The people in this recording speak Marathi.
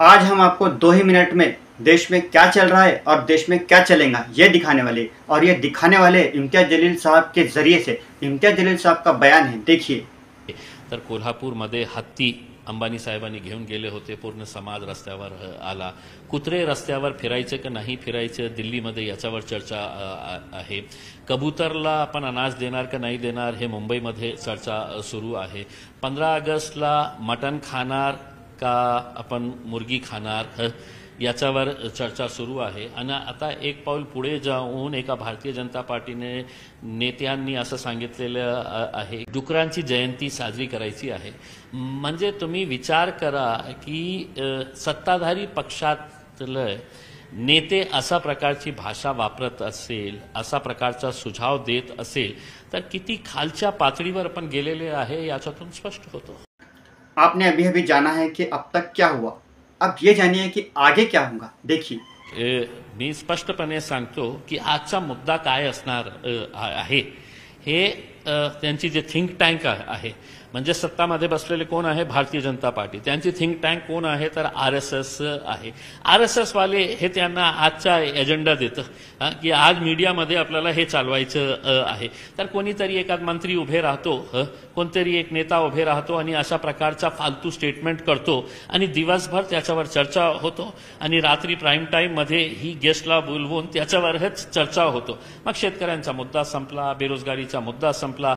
आज हम आपको 2 ही मिनट में देश में क्या चल रहा है और देश में क्या चलेगा ये दिखाने वाले, और ये दिखाने वाले इम्तियाज जलील साहब के जरिए से। इम्तियाज जलील साहब का बयान है, देखिए। तर कोल्हापूरमध्ये हत्ती अंबानी साहेबांनी घेऊन गेले होते, पूर्ण समाज रस्त्यावर आला। कुत्रे रस्त्यावर फिरायचे का नाही फिरायचे दिल्लीमध्ये याच्यावर चर्चा आहे। कबूतरला आपण अनाज देणार का नाही देणार हे मुंबईमध्ये चर्चा सुरू आहे। 15 ऑगस्टला मटण खाणार का आपण मुर्गी खाणार याच्यावर चर्चा सुरू आहे। आणि आता एक पाऊल पुढे जाऊन एका भारतीय जनता पार्टीने नेत्यांनी असं सांगितलेलं आहे, डुकरांची जयंती साजरी करायची आहे। म्हणजे तुम्ही विचार करा की सत्ताधारी पक्षातले नेते अशा प्रकारची भाषा वापरत असेल, अशा प्रकारचा सुझाव देत असेल तर किती खालच्या पातळीवर आपण गेलेले आहे याच्यातून स्पष्ट होतं। आपने अभी अभी जाना है कि अब तक क्या हुआ, अब ये जानिए कि आगे क्या होगा, देखिए। मी स्पष्टपणे सांगतो की आजचा मुद्दा काय असणार आहे। हे त्यांची जे थिंक टँक आहे, म्हणजे सत्तामध्ये बसलेले कोण आहे, भारतीय जनता पार्टी। त्यांची थिंक टँक कोण आहे तर आरएसएस आहे। आरएसएस वाले हे त्यांना आजचा एजेंडा देतं की आज मीडियामध्ये आपल्याला हे चालवायचं आहे। तर कोणीतरी एखाद मंत्री उभे राहतो, कोणतरी एक नेता उभे राहतो आणि अशा प्रकारचा फालतू स्टेटमेंट करतो आणि दिवसभर त्याच्यावर चर्चा होतो आणि रात्री प्राईम टाइम मध्ये ही गेस्टला बोलवून त्याच्यावरच चर्चा होतो। मग शेतकऱ्यांचा मुद्दा संपला, बेरोजगारीचा मुद्दा संपला।